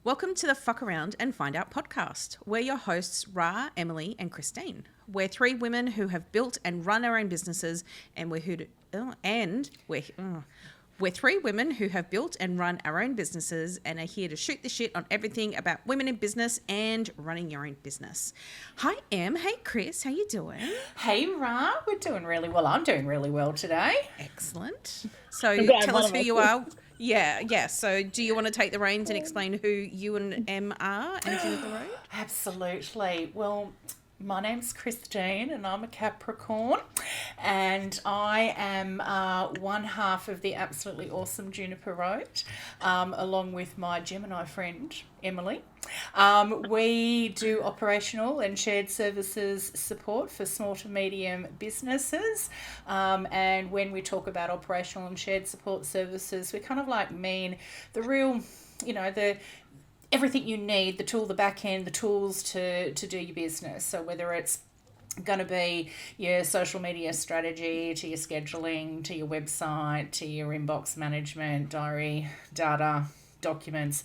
Welcome to the Fuck Around and Find Out podcast. We're your hosts, Ra, Emily, and Christine. We're three women who have built and run our own businesses, and we're three women who have built and run our own businesses and are here to shoot the shit on everything about women in business and running your own business. Hi, Em. Hey, Chris. How you doing? Hey, Ra. We're doing really well. I'm doing really well today. Excellent. So tell us who you are. Yeah. So do you want to take the reins and explain who you and Em are and do the road? Absolutely. Well, my name's Christine and I'm a Capricorn, and I am one half of the absolutely awesome Juniper Road, along with my Gemini friend, Emily. We do operational and shared services support for small to medium businesses, and when we talk about operational and shared support services, we kind of mean the real, everything you need, the tool, the back end, the tools to do your business. So whether it's going to be your social media strategy, to your scheduling, to your website, to your inbox management, diary, data, documents,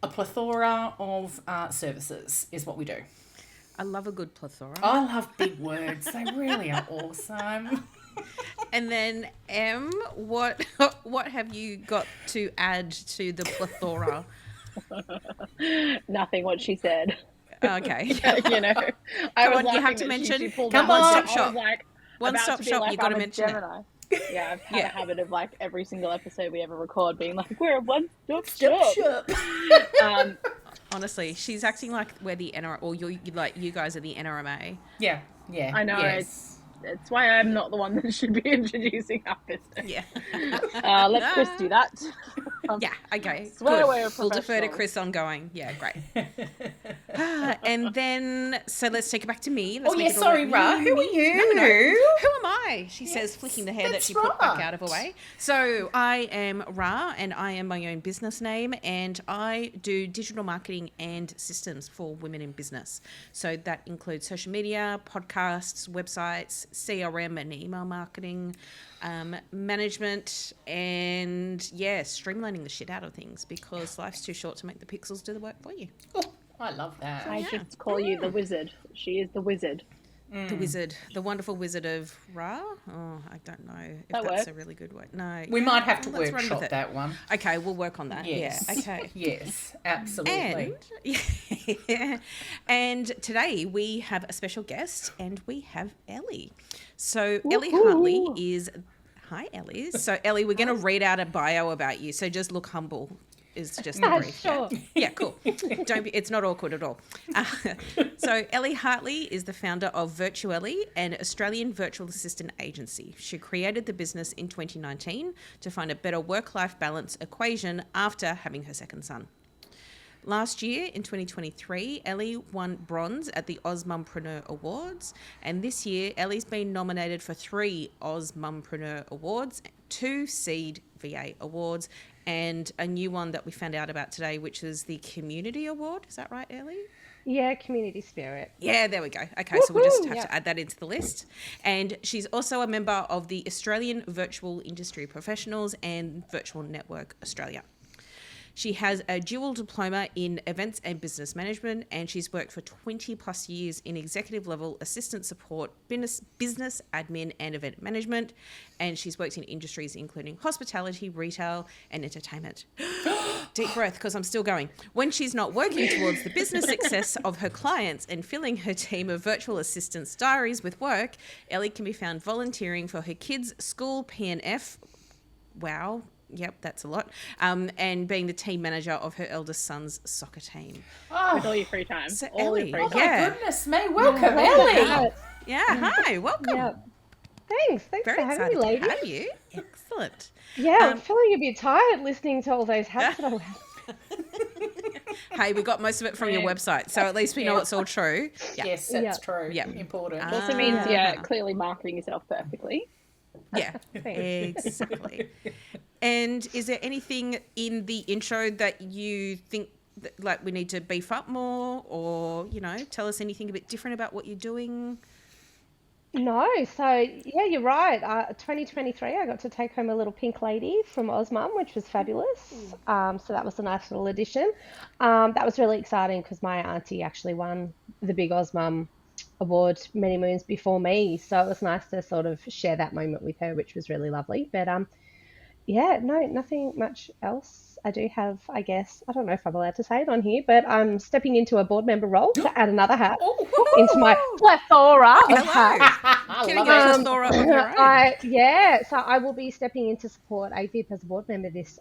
a plethora of services is what we do. I love a good plethora. I love big words. They really are awesome. And then, Em, what have you got to add to the plethora? Nothing. What she said. Okay. I was you have to mention. Come on, one-stop shop. One-stop shop. You got to mention Gemini. Yeah, I've had a habit of every single episode we ever record being we're a one-stop shop. Honestly, she's acting like we're the NRMA, or you guys are the NRMA. Yeah. I know. Yes. It's why I'm not the one that should be introducing our business. Yeah. Let Chris do that. Yeah, okay. We'll defer to Chris ongoing. Yeah, great. And then, so let's take it back to me. Sorry, Ra. Who are you? No. Who am I? She says, flicking the hair that she put back out of her way. So I am Ra, and I am my own business name, and I do digital marketing and systems for women in business. So that includes social media, podcasts, websites, CRM and email marketing, management, and streamlining the shit out of things, because life's too short to make the pixels do the work for you. Oh, I love that. I just call you the wizard. She is the wizard. The wizard, the wonderful wizard of Ra. Oh, I don't know if that's works. a really good way. No, We might have to let's run workshop with it. that one. Okay, we'll work on that. Yes. Yeah. Okay. Yes, absolutely. And today we have a special guest, and we have Ellie. So Ellie Hartley is. Hi, Ellie. So Ellie, we're going to read out a bio about you. So just look humble. Is just the brief. Sure. Yeah, cool. It's not awkward at all. So Ellie Hartley is the founder of Virtuellie, an Australian virtual assistant agency. She created the business in 2019 to find a better work-life balance equation after having her second son. Last year, in 2023, Ellie won bronze at the Oz Mumpreneur Awards, and this year, Ellie's been nominated for 3 Oz Mumpreneur Awards, 2 Seed VA Awards, and a new one that we found out about today, which is the Community Award. Is that right, Ellie? Yeah, community spirit. Yeah, there we go. Okay, so we'll just have to add that into the list. And she's also a member of the Australian Virtual Industry Professionals and Virtual Network Australia. She has a dual diploma in events and business management, and she's worked for 20 plus years in executive level assistant support, business admin and event management. And she's worked in industries including hospitality, retail and entertainment. Deep breath, because I'm still going. When she's not working towards the business success of her clients and filling her team of virtual assistants' diaries with work, Ellie can be found volunteering for her kids' school PNF. Wow. Yep, that's a lot. And being the team manager of her eldest son's soccer team. With all your free time. So all Ellie, your free time. My goodness me. Welcome, Ellie. Yeah, hi, welcome. Yeah. Thanks Very for having excited me, ladies. to have you. Excellent. Yeah, I'm feeling a bit tired listening to all those hats that I wear. Hey, we got most of it from your website, so at least we know it's all true. Yeah. Yes, that's true. Yeah. Important. It also means, clearly marketing yourself perfectly. Yeah, exactly. And is there anything in the intro that you think that, we need to beef up more, or tell us anything a bit different about what you're doing? No, so yeah, you're right. 2023, I got to take home a little pink lady from Ozmum, which was fabulous. So that was a nice little addition. That was really exciting because my auntie actually won the big Ozmum award many moons before me. So it was nice to sort of share that moment with her, which was really lovely. But yeah, no, nothing much else. I do have, I guess, I don't know if I'm allowed to say it on here, but I'm stepping into a board member role to add another hat into my Oh, plethora of Hello. hats. I Getting love a it. plethora of your own. So I will be stepping in to support AVIP as a board member this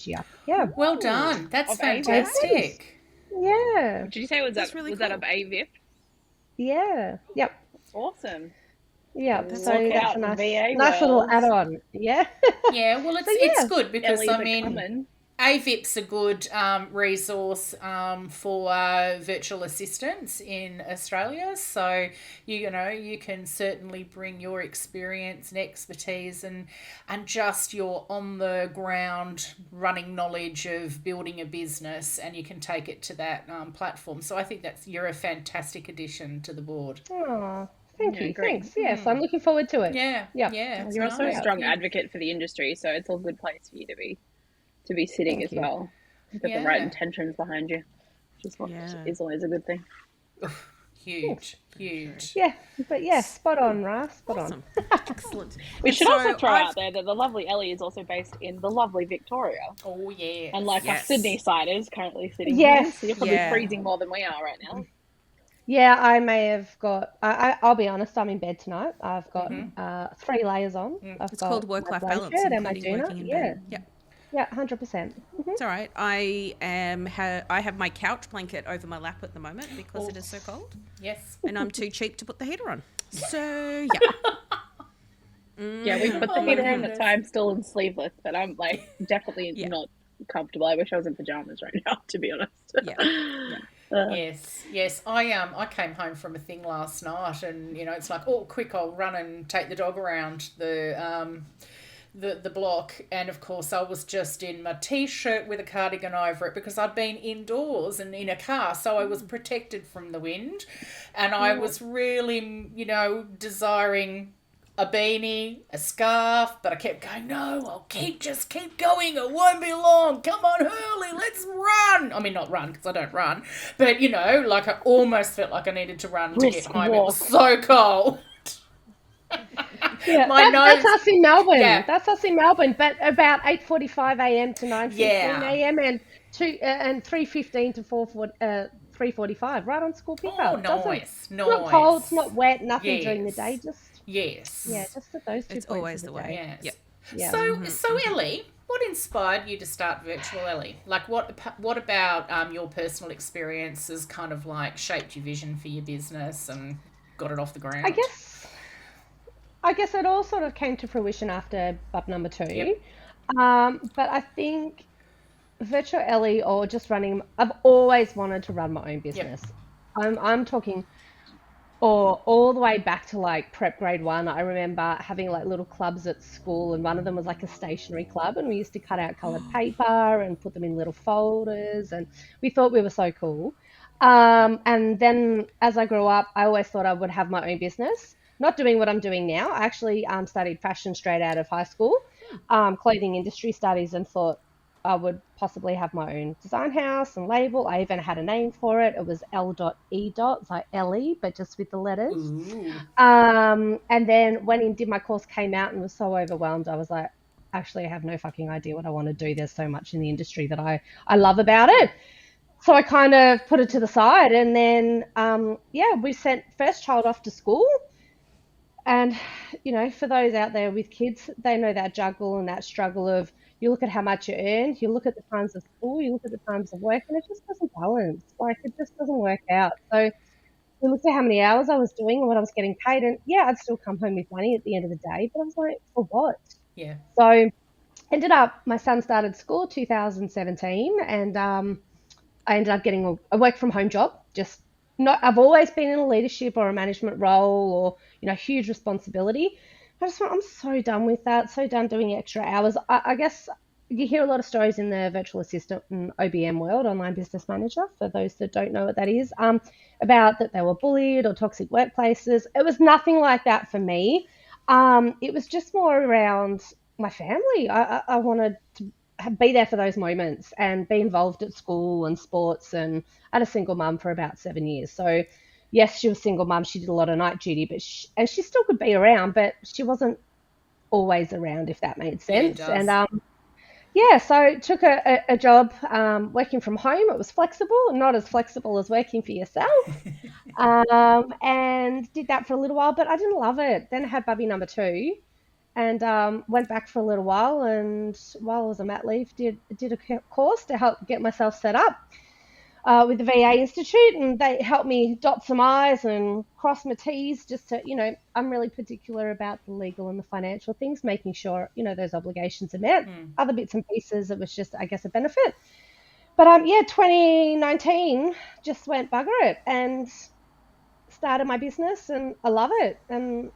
year. Yeah, Well done. That's Of AVIP? fantastic. yeah, Did you say That's really that cool. of AVIP? yeah, yep, Awesome. yep. That's So so that's out, a VA nice little world. add-on. Yeah, Yeah, well, so it's yeah, good because Ellie's I a mean, common. AVIP's a good resource for virtual assistants in Australia. So you can certainly bring your experience and expertise and just your on the ground running knowledge of building a business, and you can take it to that platform. So I think you're a fantastic addition to the board. oh, thank Yeah, you, great. thanks. Yes, I'm looking forward to it. Yeah, Yep, yeah, it's You're also a nice. strong advocate for the industry, so it's a good place for you to be sitting thank as you. well. You've got the right Yeah. intentions behind you, which is what is always a good thing. Huge, huge. Yeah, but yeah, spot on, Ra, spot on. Awesome. Excellent. We And should so also throw I've- out there that the lovely Ellie is also based in the lovely Victoria. Oh yeah. And like Yes. us Sydney siders currently sitting Yes. here, so you're probably Yeah. freezing more than we are right now. Yeah, I may have got. I'll be honest. I'm in bed tonight. I've got 3 layers on. I've It's got called my work-life blanket balance, and my including doona. working in Yeah, bed. Yep. yeah, 100%. It's all right. I have my couch blanket over my lap at the moment because it is so cold, Yes. and I'm too cheap to put the heater on. So yeah. Yeah, we put the Oh my heater on goodness. the time still in sleeveless, but I'm like definitely Yeah. not comfortable. I wish I was in pajamas right now, to be honest. Yeah. Yes. I came home from a thing last night, and it's like, oh, quick, I'll run and take the dog around the block, and of course I was just in my t-shirt with a cardigan over it because I'd been indoors and in a car, so I was protected from the wind, and I was really desiring a beanie, a scarf, but I kept going, no, I'll just keep going, it won't be long, come on Hurley, let's run. I mean, not run because I don't run, but like I almost felt like I needed to run to get home. It was so cold. Yeah, My that's nose- us in Melbourne. Yeah. That's us in Melbourne. But about 8:45 a.m. to 9:15 Yeah. a.m. and 3:15 to 3:45, right on school pickup. Oh, Doesn't- nice. It's not cold. It's not wet. Nothing during the Yes. day. Just Yes. just at those 2 It's points always of the way. day. Yes. Yeah. So Ellie, what inspired you to start Virtuellie? Like, what about your personal experiences kind of like shaped your vision for your business and got it off the ground? I guess it all sort of came to fruition after bub number 2. Yep. But I think Virtuellie or just running, I've always wanted to run my own business. I'm talking all the way back to like prep grade 1. I remember having like little clubs at school, and one of them was like a stationery club, and we used to cut out coloured paper and put them in little folders, and we thought we were so cool. And then as I grew up, I always thought I would have my own business. Not doing what I'm doing now. I actually studied fashion straight out of high school, clothing industry studies, and thought I would possibly have my own design house and label. I even had a name for it. It was L.E. It's like Ellie, but just with the letters. Ooh. And then when I did my course, came out and was so overwhelmed, I was like, actually, I have no fucking idea what I want to do. There's so much in the industry that I love about it. So I kind of put it to the side, and then, we sent first child off to school. And, for those out there with kids, they know that juggle and that struggle of, you look at how much you earn, you look at the times of school, you look at the times of work, and it just doesn't balance. Like, it just doesn't work out. So we looked at how many hours I was doing and what I was getting paid, and I'd still come home with money at the end of the day, but I was like, for what? Yeah. So ended up, my son started school 2017, and I ended up getting a work from home job. I've always been in a leadership or a management role or, huge responsibility. I just thought, I'm so done with that, so done doing extra hours. I guess, you hear a lot of stories in the virtual assistant and OBM world, online business manager, for those that don't know what that is, about that they were bullied or toxic workplaces. It was nothing like that for me. It was just more around my family. I wanted to be there for those moments and be involved at school and sports. And I had a single mum for about 7 years. So yes, she was a single mum. She did a lot of night duty, but she still could be around, but she wasn't always around, if that made sense. Yeah, it does. And so took a job working from home. It was flexible, not as flexible as working for yourself. And did that for a little while, but I didn't love it. Then I had baby number 2 and went back for a little while. And while I was on mat leave, did a course to help get myself set up with the VA Institute, and they helped me dot some I's and cross my T's just to, I'm really particular about the legal and the financial things, making sure, those obligations are met. Other bits and pieces, it was just, I guess, a benefit. But 2019 just went bugger it and started my business, and I love it. And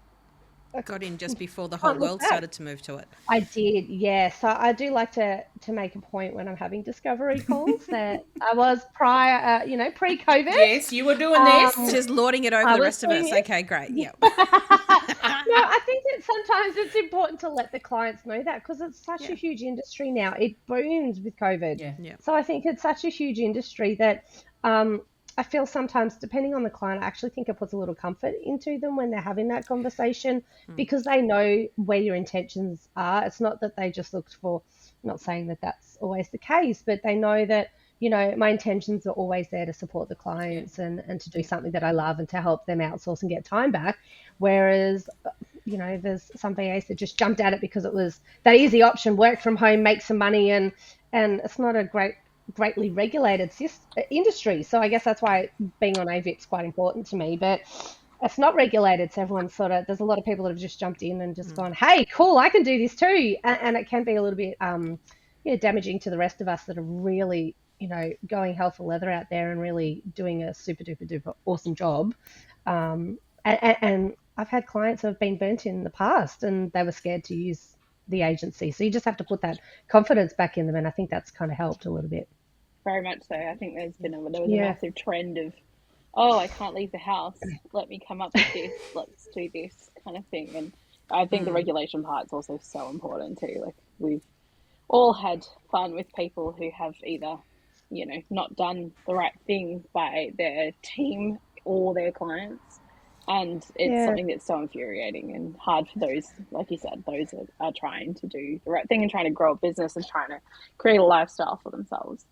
got in just before the whole world started to move to it. I did, yeah. So I do like to make a point when I'm having discovery calls that I was prior, pre-COVID. Yes, you were doing this. Just lording it over the rest of us. Okay, great. Yeah. No, I think that sometimes it's important to let the clients know that, because it's such a huge industry now. It booms with COVID. Yeah. So I think it's such a huge industry that I feel sometimes, depending on the client, I actually think it puts a little comfort into them when they're having that conversation, because they know where your intentions are. It's not that they just looked for, not saying that that's always the case, but they know that, my intentions are always there to support the clients and to do something that I love and to help them outsource and get time back. Whereas, there's some VAs that just jumped at it because it was that easy option, work from home, make some money, and it's not a greatly regulated industry. So I guess that's why being on AVIP is quite important to me, but it's not regulated. So everyone's there's a lot of people that have just jumped in and just gone, hey, cool, I can do this too. And it can be a little bit damaging to the rest of us that are really, going hell for leather out there and really doing a super duper duper awesome job. And I've had clients who have been burnt in the past and they were scared to use the agency. So you just have to put that confidence back in them. And I think that's kind of helped a little bit. Very much so. I think there was a massive trend of, I can't leave the house. Let me come up with this. Let's do this kind of thing. And I think the regulation part is also so important too. Like, we've all had fun with people who have either, not done the right thing by their team or their clients. And it's something that's so infuriating and hard for those, like you said, those that are trying to do the right thing and trying to grow a business and trying to create a lifestyle for themselves.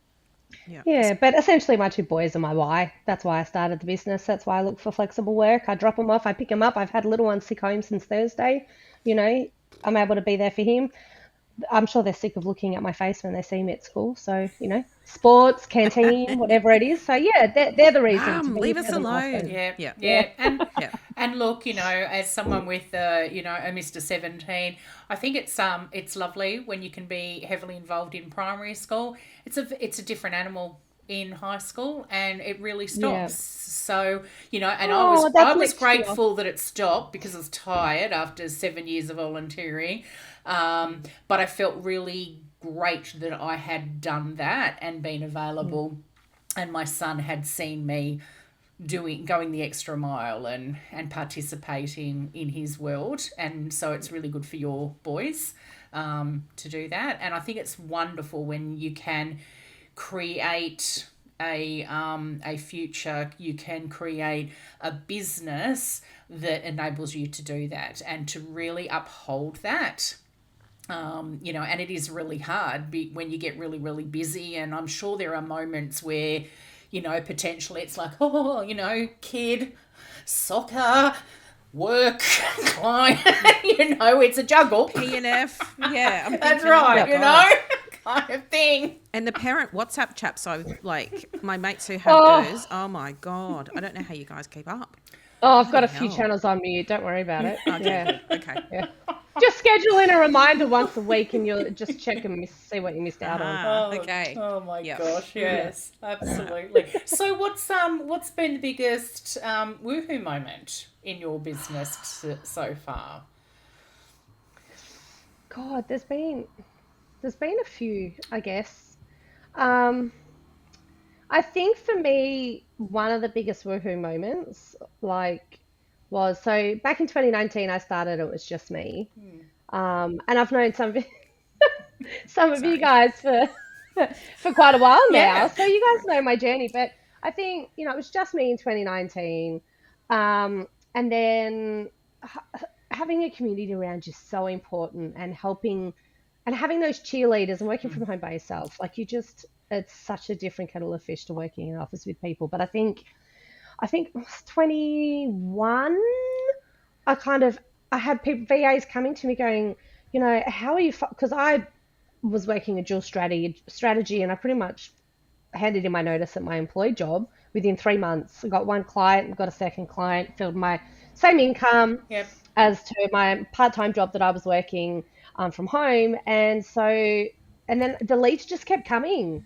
Yeah, but essentially my 2 boys are my why. That's why I started the business. That's why I look for flexible work. I drop them off, I pick them up. I've had a little one sick home since Thursday. I'm able to be there for him. I'm sure they're sick of looking at my face when they see me at school. So, sports, canteen, whatever it is. So, they're the reason. Leave us alone. Yeah. And look, as someone with, a Mr. 17, I think it's lovely when you can be heavily involved in primary school. It's a different animal in high school, and it really stops. So, I was grateful that it stopped, because I was tired after 7 years of volunteering. But I felt really great that I had done that and been available, and my son had seen me going the extra mile and participating in his world. And so it's really good for your boys to do that. And I think it's wonderful when you can create a future, you can create a business that enables you to do that and to really uphold that. And it is really hard when you get really, really busy. And I'm sure there are moments where, potentially it's like, kid, soccer, work, client, it's a juggle. P&F. Yeah. That's right, kind of thing. And the parent WhatsApp chats, my mates who have those, oh my God. I don't know how you guys keep up. Oh, I've got a few channels on mute. Don't worry about it. Okay. Yeah. Just schedule in a reminder once a week and you'll just check and see what you missed out on. Okay. Oh my gosh, yes, absolutely. So what's been the biggest woohoo moment in your business so far? God, there's been There's been a few, I guess. Um, I think for me, one of the biggest woohoo moments, like, was so back in 2019, I started, it was just me. And I've known some of you Sorry. guys for for quite a while now, Yeah. so you guys know my journey. But I think it was just me in 2019, and then having a community around you is so important, and helping and having those cheerleaders and working from home by yourself, like it's such a different kettle of fish to working in an office with people. But I think it was 21. I kind of I had people VAs coming to me going, how are you? Because I was working a dual strategy, and I pretty much handed in my notice at my employed job within 3 months. I got one client, got a second client, filled my same income Yep. as to my part-time job that I was working from home, and then the leads just kept coming.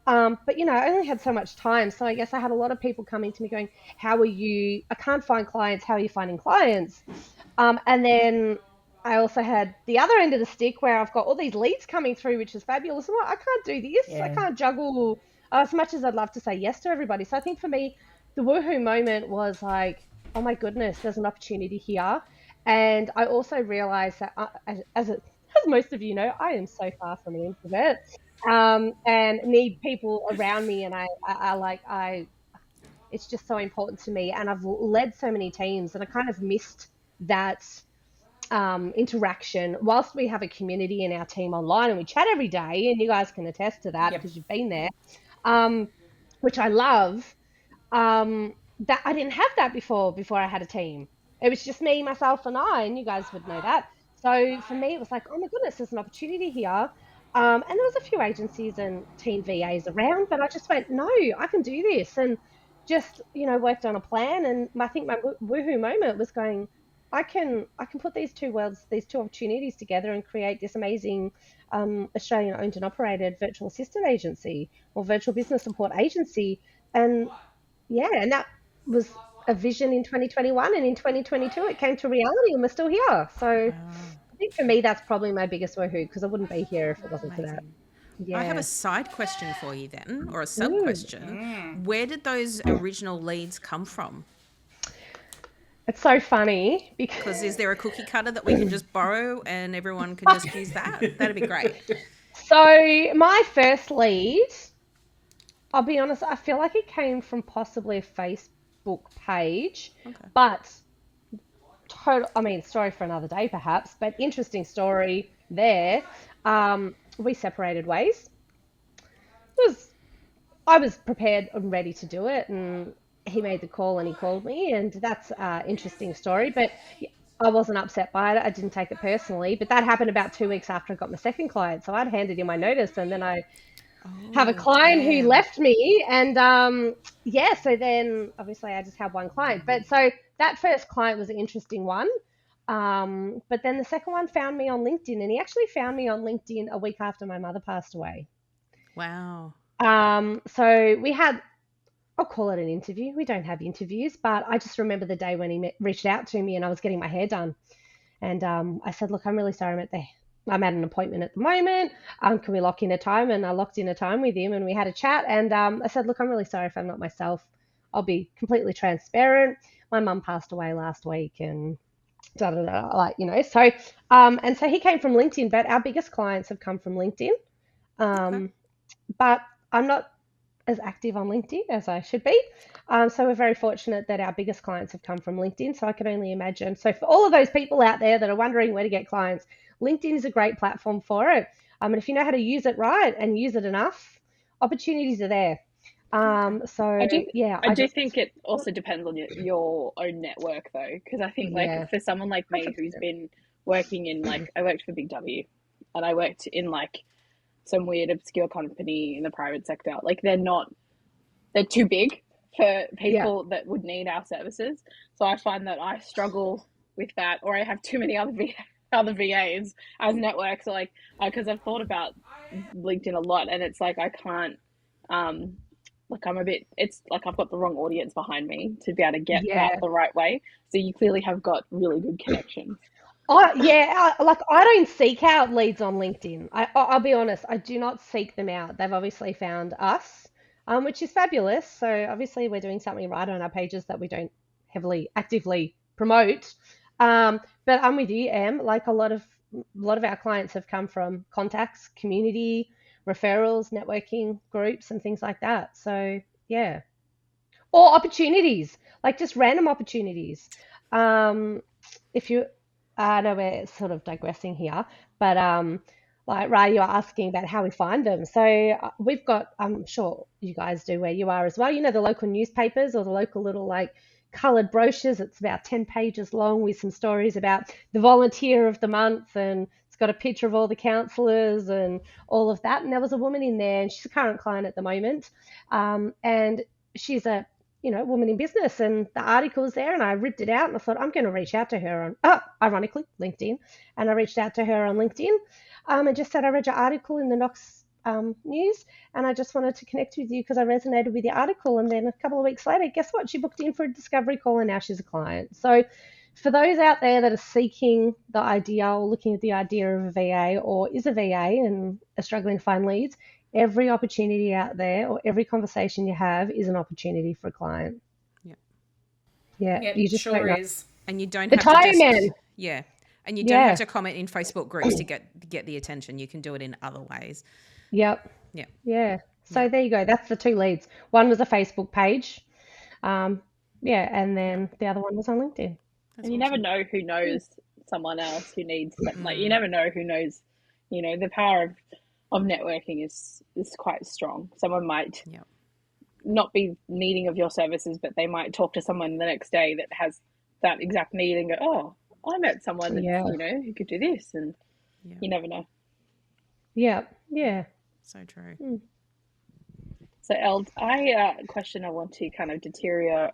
But I only had so much time, so I guess I had a lot of people coming to me going, "How are you? I can't find clients. How are you finding clients?" And then I also had the other end of the stick where I've got all these leads coming through, which is fabulous. I'm like, I can't do this. I Yeah. can't juggle as much as I'd love to say yes to everybody. So I think for me, the woohoo moment was like, oh my goodness, there's an opportunity here. And I also realized that, as most of you know, I am so far from an introvert, and need people around me. And it's just so important to me. And I've led so many teams, and I kind of missed that interaction. Whilst we have a community in our team online and we chat every day, and you guys can attest to that Yep. because you've been there, which I love. That I didn't have that before I had a team. It was just me, myself, and I, and you guys would know that. So for me, it was like, oh my goodness, there's an opportunity here. And there was a few agencies and team VAs around, but I just went, no, I can do this, and just worked on a plan. And I think my woohoo moment was going, I can put these two worlds, these two opportunities together, and create this amazing Australian owned and operated virtual assistant agency or virtual business support agency. And yeah, and that was a vision in 2021, and in 2022 it came to reality, and we're still here. So I think for me that's probably my biggest woohoo, because I wouldn't be here if it wasn't for that. Amazing. I have a Yeah. side question for you then, or a sub Mm. question. Where did those original leads come from? It's so funny Because because is there a cookie cutter that we can just borrow and everyone can just use that? That'd be great. so my first lead, I'll be honest, I feel like it came from possibly a Facebook page, Okay. but story for another day perhaps, but interesting story there. We separated ways. It was I was prepared and ready to do it, and he made the call and he called me, and that's an interesting story. But I wasn't upset by it. I didn't take it personally. But that happened about 2 weeks after I got my second client, so I'd handed in my notice, and then I have a Oh, client who damn. left me, and yeah. So then obviously I just have one client, but so that first client was an interesting one. But then the second one found me on LinkedIn, and he actually found me on LinkedIn a week after my mother passed away. Wow. So we had, I'll call it an interview. We don't have interviews, but I just remember the day when he reached out to me, and I was getting my hair done. And I said, look, I'm really sorry. I'm at an appointment at the moment. Can we lock in a time? And I locked in a time with him, and we had a chat. And I said, look, I'm really sorry if I'm not myself. I'll be completely transparent. My mum passed away last week, and da da da, So, and so he came from LinkedIn, but our biggest clients have come from LinkedIn. Okay. Um, but I'm not as active on LinkedIn as I should be. So we're very fortunate that our biggest clients have come from LinkedIn. So I can only imagine. So for all of those people out there that are wondering where to get clients, LinkedIn is a great platform for it. And if you know how to use it right and use it enough, opportunities are there. I So do yeah, I do think it also depends on your own network though, because I think like yeah, for someone like me who's 100%. been working in I worked for Big W, and I worked in like some weird obscure company in the private sector. Like they're too big for Yeah, people that would need our services. So I find that I struggle with that, or I have too many other VAs as networks. So like because I've thought about LinkedIn a lot, and it's like I can't like I'm a bit, it's like I've got the wrong audience behind me to be able to get that yeah. the right way. So you clearly have got really good connections. I don't seek out leads on LinkedIn. I'll be honest, I do not seek them out. They've obviously found us, which is fabulous. So obviously we're doing something right on our pages that we don't heavily actively promote. But I'm with you, Em. Like a lot of our clients have come from contacts, community, referrals, networking groups, and things like that. So yeah, or opportunities, like just random opportunities. If you, I know we're sort of digressing here, but like Ray, you are asking about how we find them. So we've got, I'm sure you guys do where you are as well. You know, the local newspapers or the local little like coloured brochures. It's about 10 pages long with some stories about the volunteer of the month, and it's got a picture of all the counsellors and all of that. And there was a woman in there, and she's a current client at the moment, and she's a woman in business, and the article was there, and I ripped it out, and I thought I'm going to reach out to her on, ironically, LinkedIn, and I reached out to her on LinkedIn, and just said I read your article in the Knox news, and I just wanted to connect with you because I resonated with your article. And then a couple of weeks later, guess what? She booked in for a discovery call, and now she's a client. So for those out there that are seeking the idea or looking at the idea of a VA or is a VA and are struggling to find leads, every opportunity out there or every conversation you have is an opportunity for a client. Yeah. Yeah, You just sure don't know. is. And you don't The have to tire just man. yeah. And you don't Yeah. have to comment in Facebook groups to get the attention. You can do it in other ways. Yep. Yeah. Yeah. So there you go. That's the two leads. One was a Facebook page. And then the other one was on LinkedIn. And you never know who knows someone else who needs like you never know who knows, the power of networking is quite strong. Someone might not be needing of your services, but they might talk to someone the next day that has that exact need and go, oh, I met someone that who could do this, and you never know. Yeah. Yeah. So true. So, Eld, question I want to kind of deter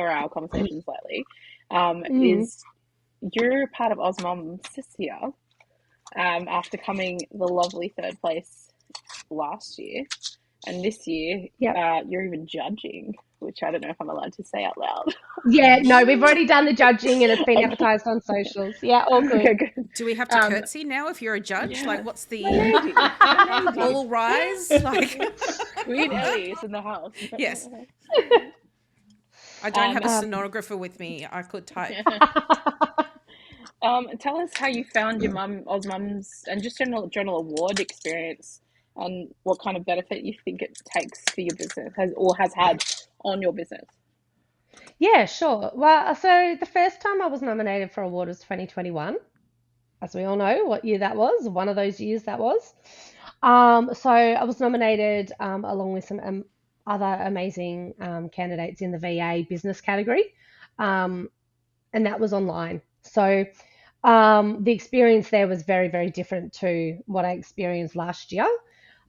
our conversation slightly is you're part of Osmom this year after coming the lovely third place last year. And this year, you're even judging, which I don't know if I'm allowed to say out loud. Yeah, no, we've already done the judging and it's been advertised on socials. Yeah, all good. Okay, good. Do we have to curtsy now if you're a judge? Yeah. Like, what's the Lady. all rise? Like, Queen Ellie is in the house. yes. I don't have a sonographer with me. I could type. Tell us how you found your Osmum's and just general award experience, and what kind of benefit you think it takes for your business has had on your business. Yeah, sure. Well, so the first time I was nominated for award was 2021. As we all know what year that was, one of those years that was. So I was nominated along with some other amazing candidates in the VA business category, and that was online. So the experience there was very, very different to what I experienced last year.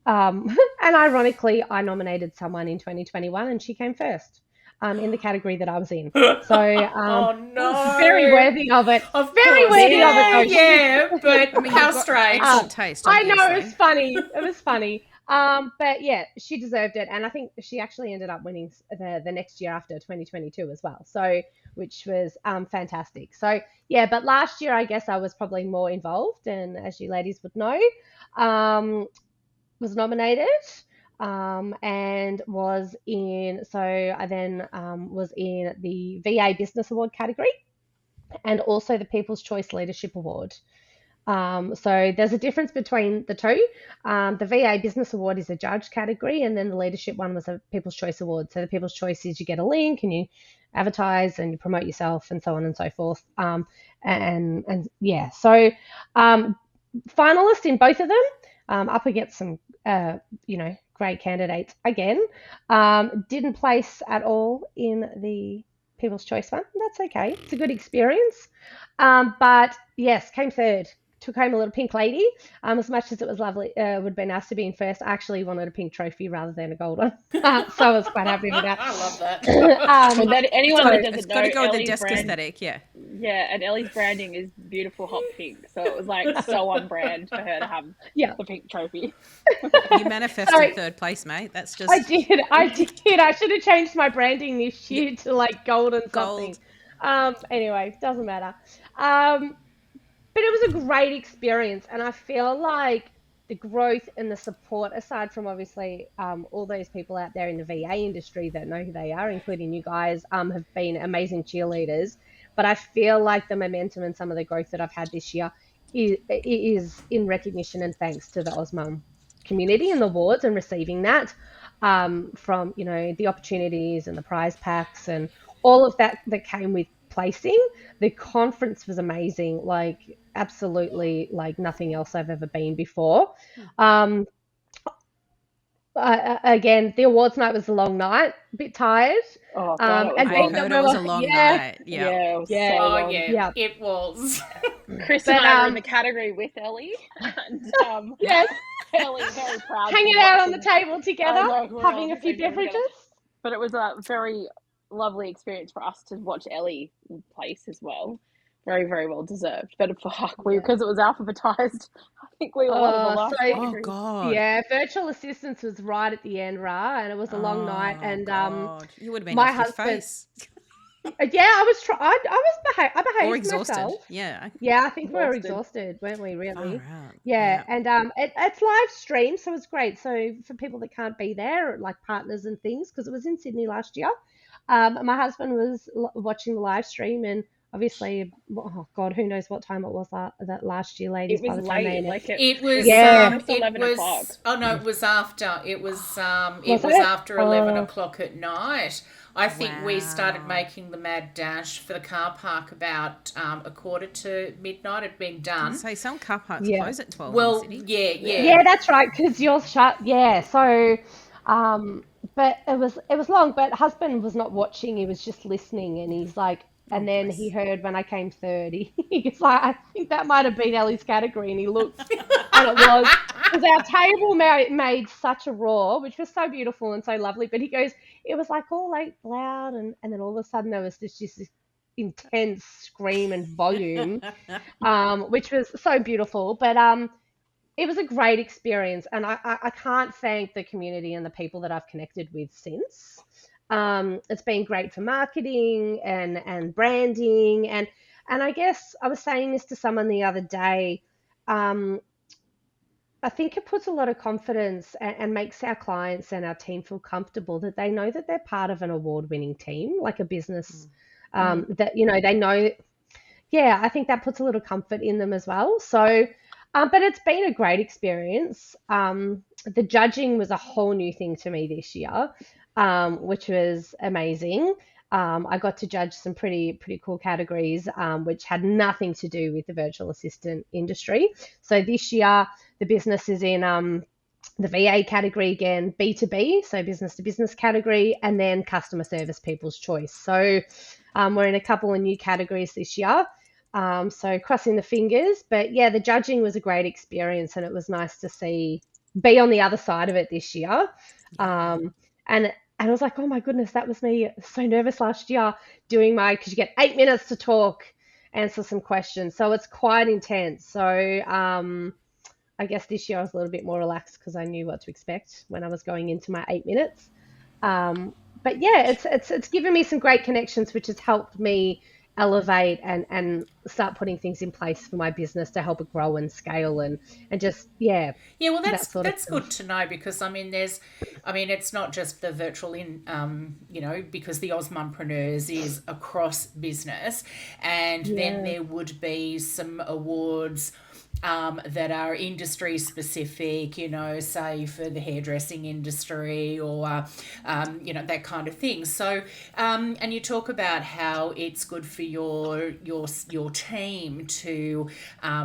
And ironically, I nominated someone in 2021 and she came first in the category that I was in. So oh no, very worthy of it. Of very course. worthy of it, though. Yeah, but I mean, how you've got strange. excellent taste. I know, it obviously. was funny. It was funny. But yeah, she deserved it, and I think she actually ended up winning the next year after 2022 as well. So, which was fantastic. So yeah, but last year I guess I was probably more involved, and as you ladies would know, was nominated and was in. So I then was in the VA Business Award category, and also the People's Choice Leadership Award. So there's a difference between the two. The VA Business Award is a judge category, and then the leadership one was a People's Choice Award. So the People's Choice is you get a link and you advertise and you promote yourself and so on and so forth. And yeah, so finalist in both of them, up against some great candidates again. Didn't place at all in the People's Choice one. That's okay. It's a good experience. But yes, came third. Took home a little pink lady. As much as it was lovely, it would be nice to be in first. I actually wanted a pink trophy rather than a gold one. So I was quite happy with that. I love that. Anyone that doesn't It's know, got to go with the Ellie's desk brand, aesthetic, yeah. Yeah, and Ellie's branding is beautiful hot pink. So it was like so on brand for her to have the pink trophy. You manifested third place, mate. That's just... I did. I should have changed my branding this year to like gold and something. Anyway, doesn't matter. but it was a great experience, and I feel like the growth and the support, aside from obviously all those people out there in the VA industry that know who they are, including you guys, have been amazing cheerleaders. But I feel like the momentum and some of the growth that I've had this year is in recognition and thanks to the Osmum community and the awards and receiving that, from the opportunities and the prize packs and all of that that came with placing. The conference was amazing, like absolutely like nothing else I've ever been before. Um, Again, the awards night was a long night, a bit tired. Oh god, it was And I long. being that heard we it was were, a long yeah, night. Yeah. Yeah, it was yeah, so Oh long. yeah, yeah. it was. Chris But and I were in the category with Ellie, and yes, Ellie very proud to hanging be out on the watching. table I together, know, we were all having on a the few same table together. beverages. But it was a very lovely experience for us to watch Ellie place as well. Very, very well deserved. But fuck, Yeah. because it was alphabetized, I think we were one of the last Oh categories. God. yeah, virtual assistance was right at the end, and it was a long night. Oh And God. You would have been my off your husband, face. yeah, I was I Or behaved exhausted. myself. Yeah. Yeah, I think we were Exhausted. exhausted, weren't we, Far really? out. Yeah, Yeah. and it's live stream, so it's great. So for people that can't be there, like partners and things, because it was in Sydney last year, my husband was watching the live stream, and obviously, oh God, who knows what time it was that last year, ladies. It was By the time they late, announced, like it It was yeah, almost 11 o'clock. Oh no, it was after. It was was it was it? after 11 o'clock at night. I think we started Wow. making the mad dash for the car park about a quarter to midnight. It'd been done. So some car parks Yeah. close at 12 Well, in the city. yeah. Yeah, that's right, because yours shut. Yeah, so, but it was long. But husband was not watching; he was just listening, and he's like, and then bless. he heard when I came third. He's like, I think that might have been Ellie's category, and he looked, and it was because our table made such a roar, which was so beautiful and so lovely. But he goes, it was like all like loud, and then all of a sudden there was just this intense scream and volume, which was so beautiful. But it was a great experience, and I can't thank the community and the people that I've connected with since. It's been great for marketing and branding, and I guess I was saying this to someone the other day. Um, I think it puts a lot of confidence and makes our clients and our team feel comfortable that they know that they're part of an award-winning team, like a business, that they know. Yeah, I think that puts a little comfort in them as well. So, but it's been a great experience. The judging was a whole new thing to me this year, which was amazing. I got to judge some pretty cool categories, which had nothing to do with the virtual assistant industry. So this year, the business is in the VA category again, B2B, so business to business category, and then customer service people's choice. So we're in a couple of new categories this year. So crossing the fingers, but yeah, the judging was a great experience, and it was nice to be on the other side of it this year. And I was like, oh my goodness, that was me so nervous last year doing because you get 8 minutes to talk, answer some questions. So it's quite intense. So I guess this year I was a little bit more relaxed because I knew what to expect when I was going into my 8 minutes. But yeah, it's given me some great connections, which has helped me elevate and start putting things in place for my business to help it grow and scale and just Well, that that's sort of that's thing. good to know because it's not just the virtual because the Osmompreneurs is across business, and then Yeah. there would be some awards that are industry specific, say for the hairdressing industry or, that kind of thing. So, and you talk about how it's good for your team to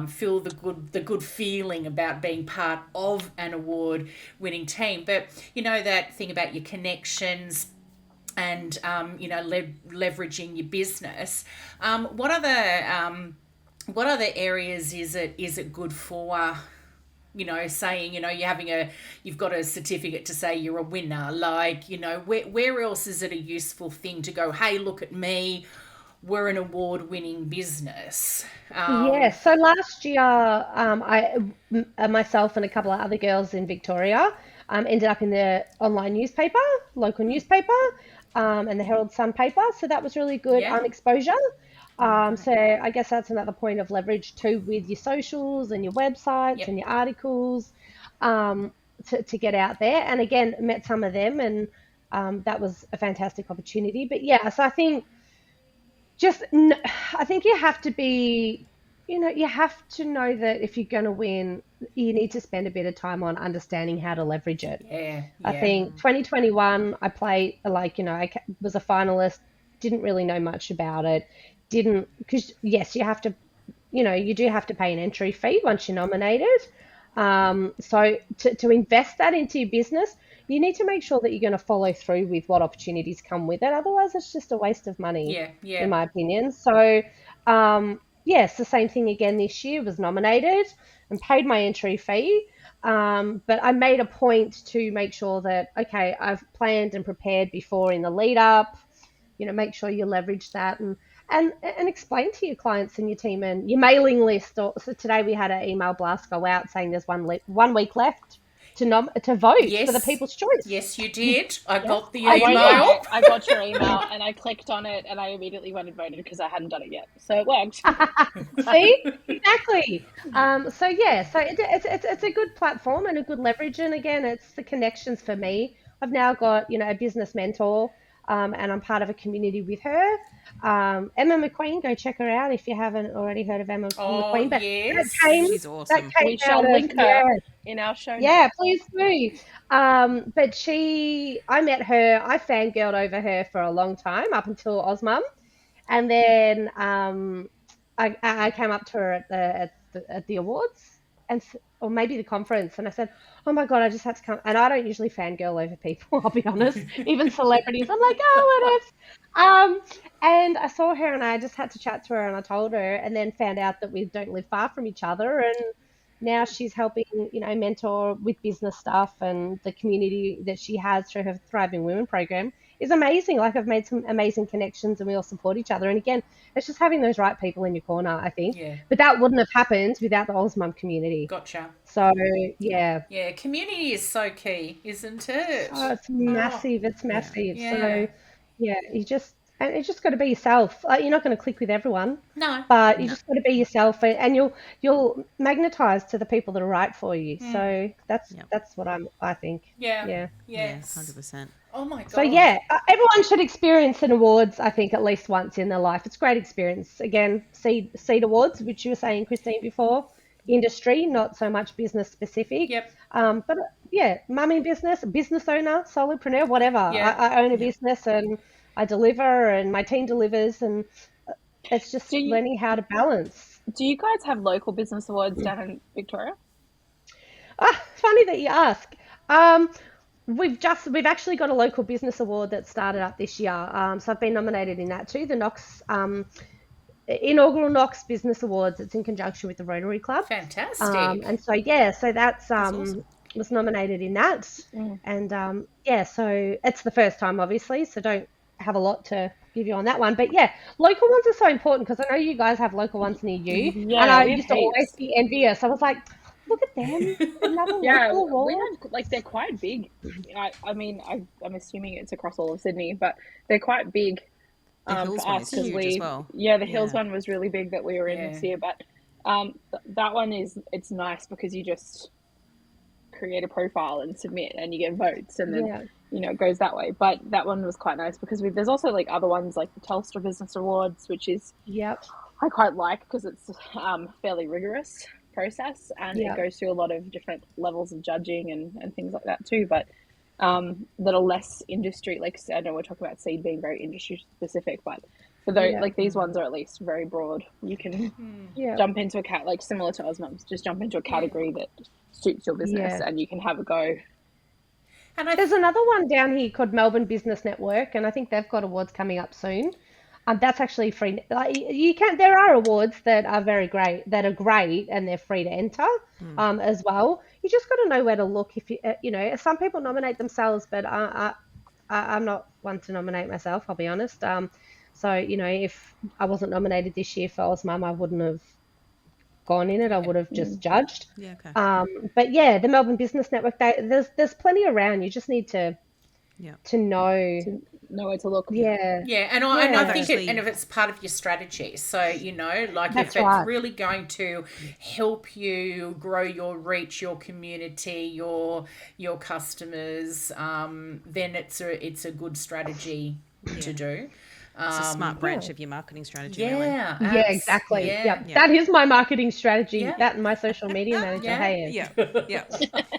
feel the good feeling about being part of an award winning team. But that thing about your connections and leveraging your business. What other areas is it good for? Saying you've got a certificate to say you're a winner. Like where else is it a useful thing to go? Hey, look at me. We're an award-winning business. Yeah, so last year, myself and a couple of other girls in Victoria ended up in the online newspaper, local newspaper, and the Herald Sun paper. So that was really good Yeah. exposure. So I guess that's another point of leverage too with your socials and your websites and your articles, um, to get out there. And again, met some of them, and that was a fantastic opportunity. But yeah, so I think I think you have to be, you have to know that if you're going to win, you need to spend a bit of time on understanding how to leverage it. Yeah, I yeah. think 2021, I played like, was a finalist, didn't really know much about it, didn't, because yes, you have to, you do have to pay an entry fee once you're nominated. So to invest that into your business, you need to make sure that you're going to follow through with what opportunities come with it. Otherwise, it's just a waste of money, Yeah, in yeah. my opinion. So, yes, the same thing again this year, was nominated and paid my entry fee. But I made a point to make sure that, okay, I've planned and prepared before in the lead up, make sure you leverage that, and explain to your clients and your team and your mailing list. So today we had an email blast go out saying there's 1 week left to vote for the Yes. People's Choice. Yes, you did. I Yes, got the I email. won't lie, I got your email and I clicked on it and I immediately went and voted because I hadn't done it yet. So it worked. See, exactly. So yeah, so it's a good platform and a good leverage. And again, it's the connections for me. I've now got, a business mentor, and I'm part of a community with her. Emma McQueen, go check her out if you haven't already heard of Emma Oh, McQueen. But yes. She's awesome. that came We shall out of, link her in our show notes. yeah, please do. But I met her, I fangirled over her for a long time up until Osmum. And then I came up to her at the awards, or maybe the conference, and I said, "Oh my God, I just had to come." And I don't usually fangirl over people, I'll be honest, even celebrities. I'm like, "Oh, what if?" And I saw her, and I just had to chat to her, and I told her, and then found out that we don't live far from each other, and now she's helping, mentor with business stuff, and the community that she has through her Thriving Women program is amazing. Like, I've made some amazing connections, and we all support each other. And again, it's just having those right people in your corner, I think. Yeah. But that wouldn't have happened without the Osmum community. Gotcha. So yeah. Yeah, community is so key, isn't it? Oh, it's massive. It's massive. Yeah. So yeah, you just got to be yourself. Like, you're not going to click with everyone, No. but you just got to be yourself, and you'll magnetize to the people that are right for you. So that's what I think. Yeah. Yeah. Yes. 100%. Oh my God. So yeah, everyone should experience an awards, I think, at least once in their life. It's a great experience. Again, Seed Awards, which you were saying, Christine, before, industry, not so much business specific. Yep. But yeah, mummy business owner, solopreneur, whatever. Yeah. I own a business, and I deliver, and my team delivers, and it's just learning how to balance. Do you guys have local business awards down in Victoria? Funny that you ask. We've actually got a local business award that started up this year. So I've been nominated in that too. The Knox inaugural Knox Business Awards. It's in conjunction with the Rotary Club. Fantastic. And so yeah, so that's awesome. Was nominated in that. And yeah, so it's the first time, obviously, so don't have a lot to give you on that one. But yeah, local ones are so important, because I know you guys have local ones near you. Yeah, and I we have used to always heaps. be envious. I was like, look at them, another Yeah, local award. we have, like, they're quite big. I mean, I'm assuming it's across all of Sydney, but they're quite big. The Hills for one us, is huge as well. Yeah, the Hills one was really big that we were in this year, but that one it's nice because you just create a profile and submit, and you get votes, and then it goes that way. But that one was quite nice because there's also like other ones like the Telstra Business Awards, which is I quite like because it's fairly rigorous process, and it goes through a lot of different levels of judging and things like that too. But that are less industry, like I know we're talking about Seed being very industry specific, but for those like these ones are at least very broad. You can jump into a like similar to Osmum's, just jump into a category that suits your business, and you can have a go. And there's another one down here called Melbourne Business Network, and I think they've got awards coming up soon. That's actually free. Like, there are awards that are great, and they're free to enter as well. You just got to know where to look. If some people nominate themselves, but I'm not one to nominate myself, I'll be honest. So if I wasn't nominated this year for Osmum, I wouldn't have gone in it. I would have just judged. Yeah. Okay. But yeah, the Melbourne Business Network, there's plenty around. You just need to know know where to look. Yeah. Yeah, and I think and if it's part of your strategy, so like That's if it's right. really going to help you grow your reach, your community, your customers, then it's a good strategy to do. It's a smart branch of your marketing strategy, really. Yeah, Yeah, exactly. Yeah. That is my marketing strategy. Yeah. That and my social media manager. Yeah. Hey, Yeah, yeah.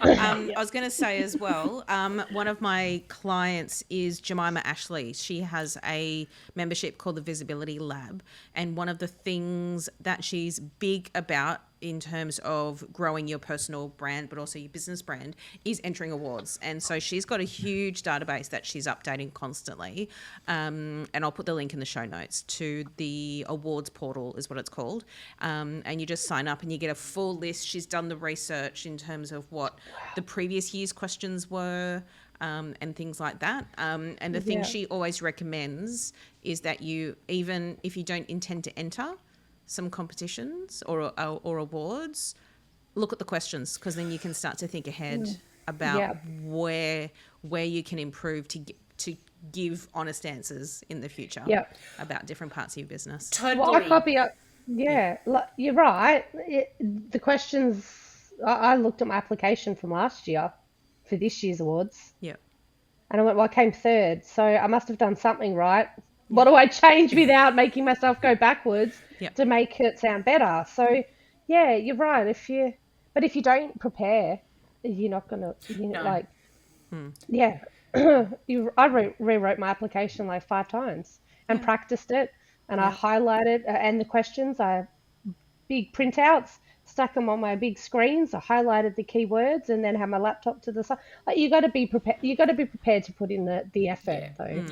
I was going to say as well, one of my clients is Jemima Ashley. She has a membership called the Visibility Lab. And one of the things that she's big about in terms of growing your personal brand, but also your business brand, is entering awards. And so she's got a huge database that she's updating constantly. And I'll put the link in the show notes to the awards portal is what it's called. And you just sign up and you get a full list. She's done the research in terms of what the previous year's questions were, and things like that. And the thing she always recommends is that you, even if you don't intend to enter some competitions or awards, look at the questions, because then you can start to think ahead about where you can improve to give honest answers in the future about different parts of your business. Totally. Well, I copy up. Yeah, you're right. The questions, I looked at my application from last year for this year's awards. Yeah. And I went, well, I came third, so I must have done something right. What do I change without making myself go backwards to make it sound better? So, yeah, you're right. If you don't prepare, you're not gonna, I rewrote my application like 5 times and practiced it, and I highlighted and the questions. I big printouts, stuck them on my big screens. I highlighted the keywords and then had my laptop to the side. Like, you got to be prepared. You got to be prepared to put in the effort, though.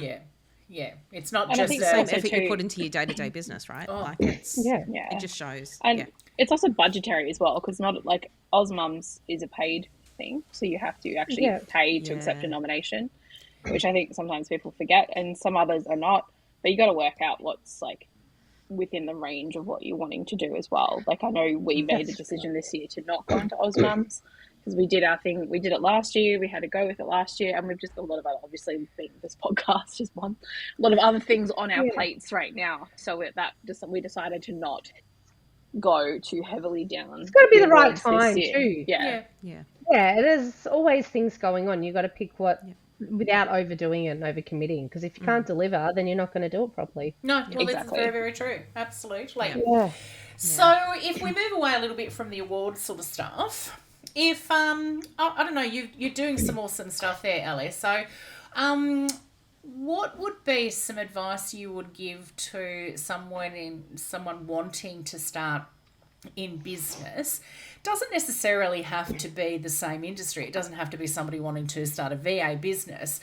Yeah, it's not And just I think The same also effort too- you put into your day-to-day business, right? Like it just shows. And it's also budgetary as well, because not like Ozmums is a paid thing, so you have to actually pay to accept a nomination, which I think sometimes people forget, and some others are not. But you got to work out what's like within the range of what you're wanting to do as well. Like, I know we made the decision this year to not go into Ozmums because we did our thing. We did it last year. We had to go with it last year, and we've just got a lot of other, obviously being this podcast is one, a lot of other things on our plates right now. So we decided to not go too heavily down. It's got to be the right time too. Yeah. There's always things going on. You got to pick what without overdoing it and overcommitting. Because if you can't deliver, then you're not going to do it properly. No, well, Exactly. it's very, very true. Absolutely. Yeah. So if we move away a little bit from the awards sort of stuff, if I don't know, you're doing some awesome stuff there, Ellie. So, what would be some advice you would give to someone wanting to start in business? Doesn't necessarily have to be the same industry. It doesn't have to be somebody wanting to start a VA business.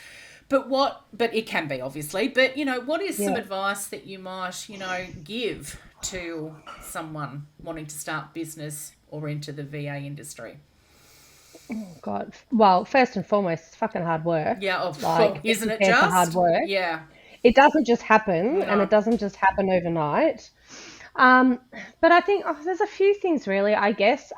But it can be, obviously. But, what is some advice that you might, give to someone wanting to start business or into the VA industry? Oh, God. Well, first and foremost, it's fucking hard work. Yeah, isn't it It's just? hard work. Yeah. It doesn't just happen, and it doesn't just happen overnight. But I think there's a few things really, I guess.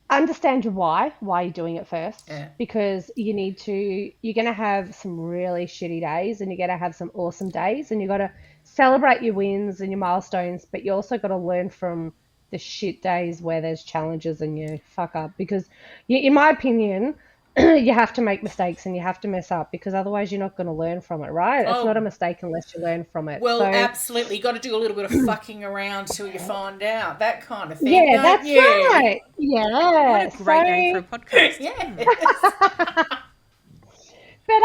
Understand your why you're doing it first, because you're going to have some really shitty days and you're going to have some awesome days, and you got to celebrate your wins and your milestones, but you also got to learn from the shit days where there's challenges and you fuck up, because in my opinion, you have to make mistakes and you have to mess up, because otherwise you're not going to learn from it, right? It's not a mistake unless you learn from it. Well, absolutely. You got to do a little bit of fucking around till you find out, that kind of thing. Yeah, that's right. Yeah. What a great name for a podcast. Yeah. But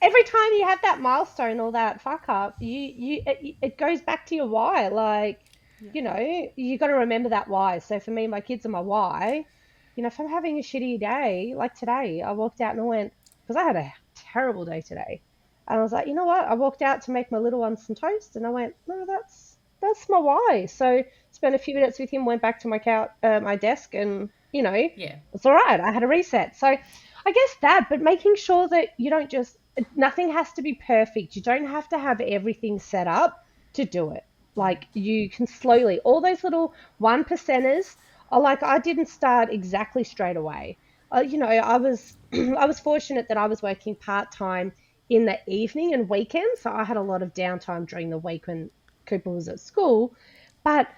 every time you have that milestone or that fuck up, it goes back to your why. Like, you got to remember that why. So for me, my kids are my why. If I'm having a shitty day, like today, I walked out and I went, because I had a terrible day today. And I was like, you know what? I walked out to make my little one some toast, and I went, no, that's my why. So spent a few minutes with him, went back to my desk, and, it's all right. I had a reset. So I guess that, but making sure that you don't nothing has to be perfect. You don't have to have everything set up to do it. Like, you can slowly, all those little 1%ers, I didn't start exactly straight away. I was I was fortunate that I was working part time in the evening and weekends, so I had a lot of downtime during the week when Cooper was at school. But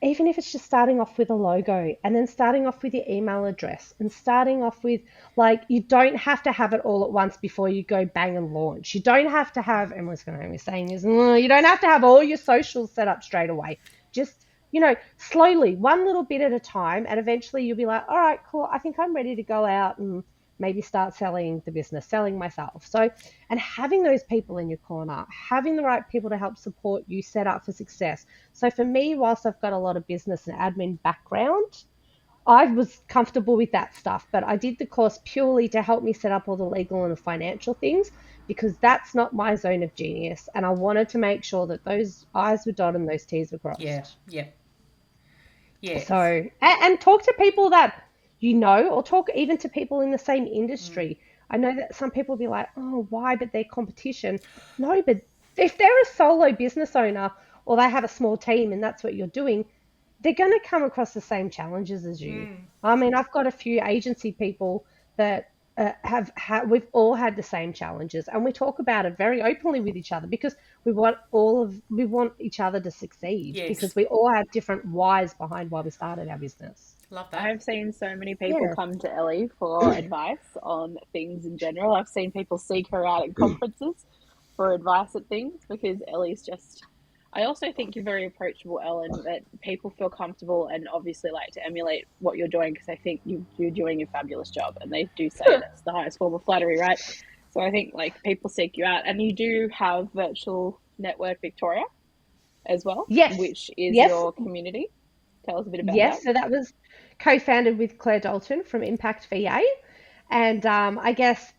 even if it's just starting off with a logo and then starting off with your email address and starting off with, like, you don't have to have it all at once before you go bang and launch. You don't have to have, everyone's going to hear me saying this, you don't have to have all your socials set up straight away. Just, slowly, one little bit at a time. And eventually you'll be like, all right, cool. I think I'm ready to go out and maybe start selling the business, selling myself. So, and having those people in your corner, having the right people to help support you set up for success. So for me, whilst I've got a lot of business and admin background, I was comfortable with that stuff, but I did the course purely to help me set up all the legal and the financial things because that's not my zone of genius. And I wanted to make sure that those I's were dotted and those T's were Yeah, crossed. yeah, yes. So, and talk to people that or talk even to people in the same industry. I know that some people be like, oh, why? But they're competition. No, but if they're a solo business owner or they have a small team and that's what you're doing, they're going to come across the same challenges as you. I mean, I've got a few agency people that we've all had the same challenges, and we talk about it very openly with each other because we want each other to succeed Yes. because we all have different whys behind why we started our business. Love that. I've seen so many people Yeah. come to Ellie for advice on things in general. I've seen people seek her out at conferences for advice at things because Ellie's just. I also think you're very approachable, Ellen, that people feel comfortable and obviously like to emulate what you're doing because I think you're doing a fabulous job, and they do say that's the highest form of flattery, right? So I think like people seek you out, and you do have Virtual Network Victoria as well, Yes. which is Yes. your community. Tell us a bit about Yes. that. So that was co-founded with Claire Dalton from Impact VA. And I guess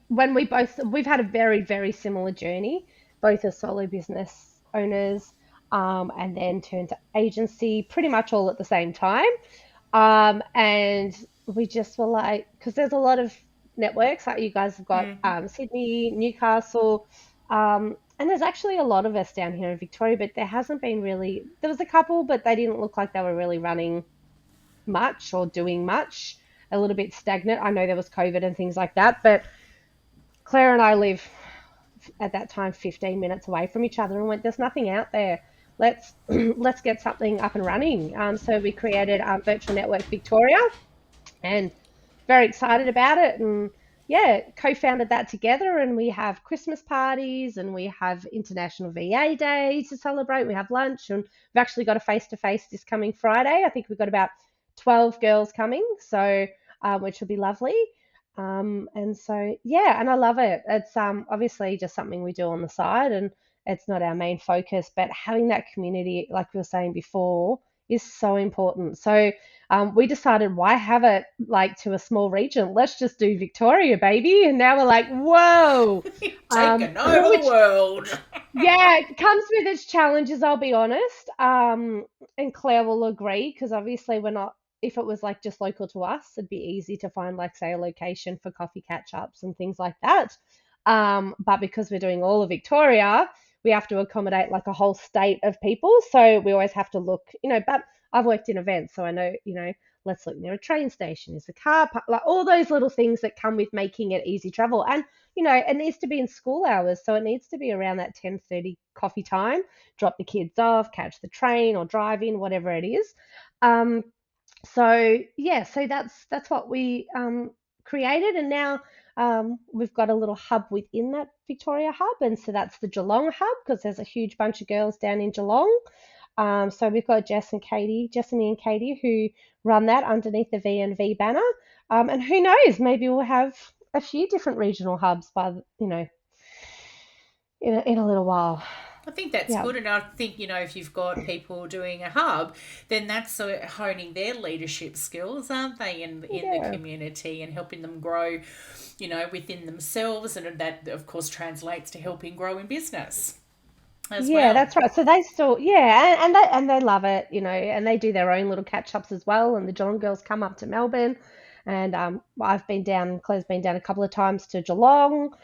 when we've had a very, very similar journey, both as solo business owners, and then turned to agency pretty much all at the same time. And we just were like, because there's a lot of networks, like you guys have got Sydney, Newcastle, and there's actually a lot of us down here in Victoria, but there hasn't been really, there was a couple, but they didn't look like they were really running much or doing much, a little bit stagnant. I know there was COVID and things like that, but Claire and I live at that time 15 minutes away from each other and went, there's nothing out there. Let's get something up and running. So we created Virtual Network Victoria and very excited about it. And yeah, co-founded that together, and we have Christmas parties and we have International VA Day to celebrate. We have lunch, and we've actually got a face-to-face this coming Friday. I think we've got about 12 girls coming, so which will be lovely. And so yeah, and I love it. It's obviously just something we do on the side, and it's not our main focus, but having that community, like we were saying before, is so important. So we decided, why have it like to a small region? Let's just do Victoria, baby. And now we're like, whoa, Taking over the world. yeah, it comes with its challenges, I'll be honest. And Claire will agree because obviously we're not. If it was like just local to us, it'd be easy to find, like, say, a location for coffee catch ups and things like that. But because we're doing all of Victoria, we have to accommodate like a whole state of people. So we always have to look, but I've worked in events, so I know, let's look near a train station, is the car park, like all those little things that come with making it easy travel. And, it needs to be in school hours. So it needs to be around that 10:30 coffee time, drop the kids off, catch the train or drive in, whatever it is. So yeah, so that's what we created, and now we've got a little hub within that Victoria hub, and so that's the Geelong hub because there's a huge bunch of girls down in Geelong. So we've got Jessamy and Katie, who run that underneath the V&V banner, and who knows, maybe we'll have a few different regional hubs by in a little while. I think that's good. And I think, if you've got people doing a hub, then that's sort of honing their leadership skills, aren't they, in the community, and helping them grow, within themselves. And that, of course, translates to helping grow in business as well. That's right. So they still, and they love it, and they do their own little catch-ups as well. And the Geelong girls come up to Melbourne. And I've been down, Claire's been down a couple of times to Geelong.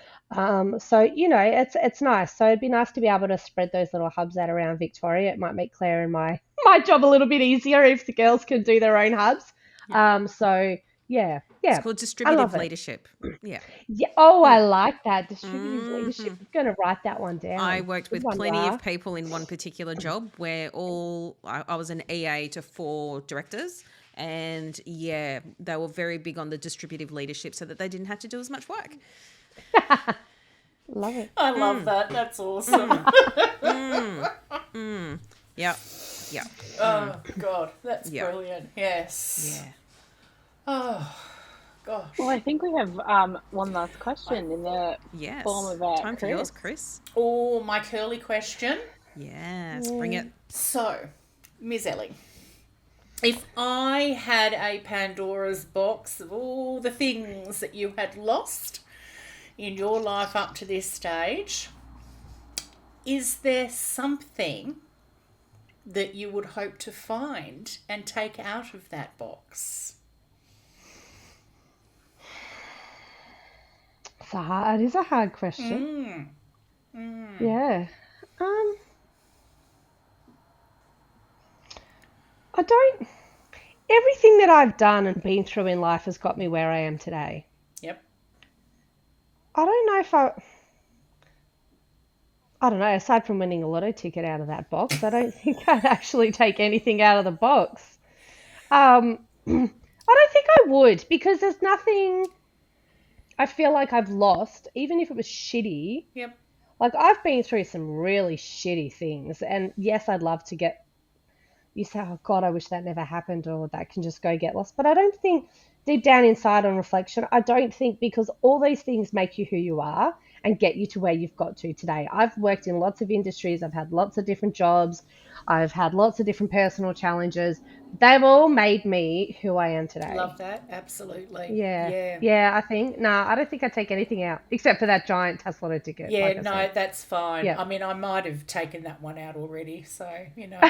So, it's nice. So it'd be nice to be able to spread those little hubs out around Victoria. It might make Claire and my job a little bit easier if the girls can do their own hubs. So, yeah. Yeah, It's called I distributive love it. leadership. Yeah. Yeah. Oh, I like that. Distributive leadership. I'm going to write that one down. I worked Good with one, plenty Ra. of people in one particular job where I was an EA to 4 directors, and yeah, they were very big on the distributive leadership so that they didn't have to do as much work. Love it. I love that. That's awesome. Yeah. Yeah. Oh, God. That's Yeah. brilliant. Yes. Yeah. Oh, gosh. Well, I think we have one last question in the Yes. form of Time for yours, Chris. Chris. Oh, my curly question. Yes, bring it. So, Ms. Ellie, if I had a Pandora's box of all the things that you had lost in your life up to this stage, is there something that you would hope to find and take out of that box? It is a hard question. Yeah. I don't. Everything that I've done and been through in life has got me where I am today. Yep. I don't know if I don't know, aside from winning a lotto ticket out of that box, I don't think I'd actually take anything out of the box. I don't think I would, because there's nothing I feel like I've lost, even if it was shitty. Yep. Like, I've been through some really shitty things, and yes, I'd love to get, you say, oh God, I wish that never happened, or that can just go get lost. But I don't think, deep down inside on reflection, I don't think, because all these things make you who you are and get you to where you've got to today. I've worked in lots of industries. I've had lots of different jobs. I've had lots of different personal challenges. They've all made me who I am today. Love that. Absolutely. Yeah. Yeah. I think, I don't think I'd take anything out except for that giant Tesla ticket. Yeah, like I no, said. that's fine. Yeah. I mean, I might have taken that one out already, so, you know.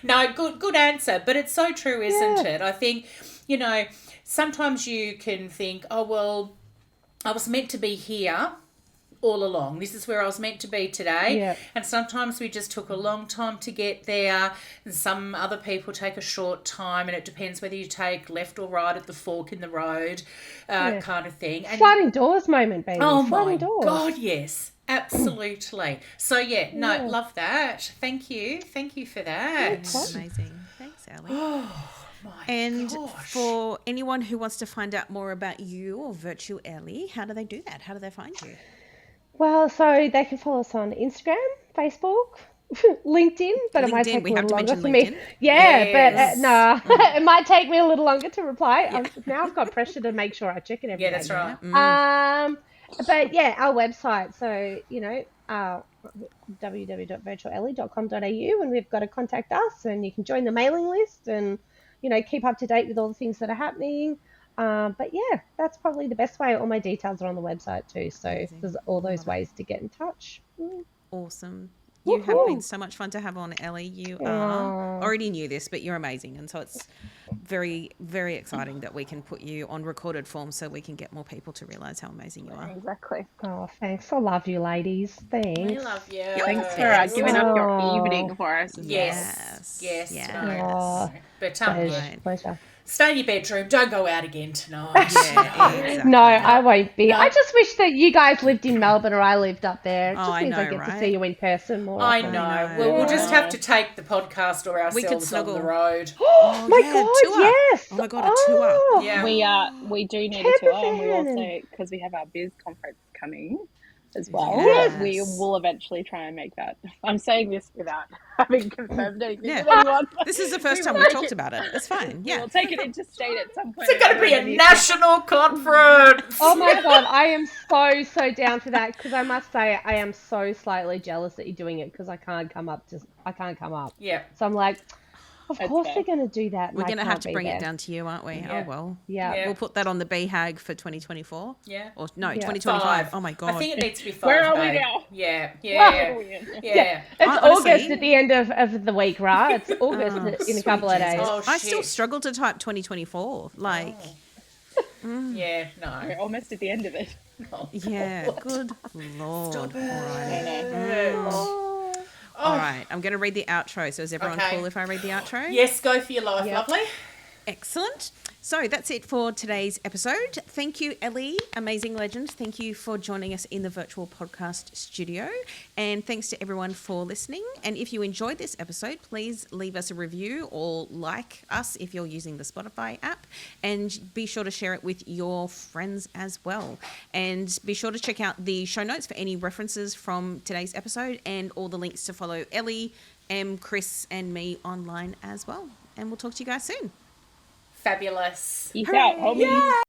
No, good answer. But it's so true, isn't it? I think, you know, sometimes you can think, oh, well, I was meant to be here all along. This is where I was meant to be today. Yeah. And sometimes we just took a long time to get there, and some other people take a short time, and it depends whether you take left or right at the fork in the road, kind of thing. And Sliding doors moment, baby. oh Sliding my doors. God, yes. Absolutely. So, love that. Thank you for that. Amazing. Thanks, Ellie. Oh, my And gosh. for anyone who wants to find out more about you or Virtuellie, how do they do that? How do they find you? Well, so they can follow us on Instagram, Facebook, LinkedIn, but it might LinkedIn, take we a have little to longer mention for me. LinkedIn. Yeah, Yes. but it might take me a little longer to reply. Now I've got pressure to make sure I check it every Yeah, day. that's right. But yeah, our website. So, you know, www.virtuellie.com.au, and we've got to contact us, and you can join the mailing list and, you know, keep up to date with all the things that are happening. But yeah, that's probably the best way. All my details are on the website too. So Amazing. there's all those ways to get in touch. Awesome. You have Woohoo. been so much fun to have on, Ellie. You are, already knew this, but you're amazing. And so it's very, very exciting that we can put you on recorded form so we can get more people to realise how amazing you are. Exactly. Oh, thanks. I love you, ladies. Thanks. We love you. Thanks for giving up your evening for us. Yes. Yes. No. But Pleasure. stay in your bedroom. Don't go out again tonight. Yeah, exactly. No, I won't be. No. I just wish that you guys lived in Melbourne or I lived up there. It just I means I know, get to right? see you in person more I often. know. know. Well, we'll just have to take the podcast or We could ourselves on snuggle. the road. Oh my yeah, God, tour. yes. Oh my God, a tour. Oh, Yeah. We do need a tour, and we Campervan. also, because we have our biz conference coming as well, Yes. we will eventually try and make that. I'm saying this without having confirmed anything Yeah. with anyone. This is the first We time will we've take talked it. about it. It's fine. Yeah. We'll take it into state at some point. It's going to be a Everyone needs national conference. Oh my God, I am so down for that, because I must say I am so slightly jealous that you're doing it, because I can't come up. Yeah. So I'm like, of That's course fair. they're going to do that. and We're I going to have can't to be bring there. it down to you, aren't we? Yeah. Oh, well. Yeah. Yeah. We'll put that on the BHAG for 2024. Yeah. Or no, Yeah. 2025. Five. Oh my God. I think it needs to be 5. Where are we babe. now? Yeah. Where Yeah. are we in? Yeah. It's Honestly- August at the end of the week, right? It's August in a couple of sweet days. Jesus. Oh, I still shit. struggle to type 2024. Like, Yeah. No. We're almost at the end of it. Oh, yeah, God. good Lord. Stop it. I know. Oh. All right, I'm going to read the outro. So is everyone Okay. cool if I read the outro? Yes, go for your life, Yep. lovely. Excellent. So that's it for today's episode. Thank you, Ellie, amazing legend. Thank you for joining us in the virtual podcast studio. And thanks to everyone for listening. And if you enjoyed this episode, please leave us a review or like us if you're using the Spotify app. And be sure to share it with your friends as well. And be sure to check out the show notes for any references from today's episode and all the links to follow Ellie, Chris, and me online as well. And we'll talk to you guys soon. Fabulous. Peace out, homies. Yeah.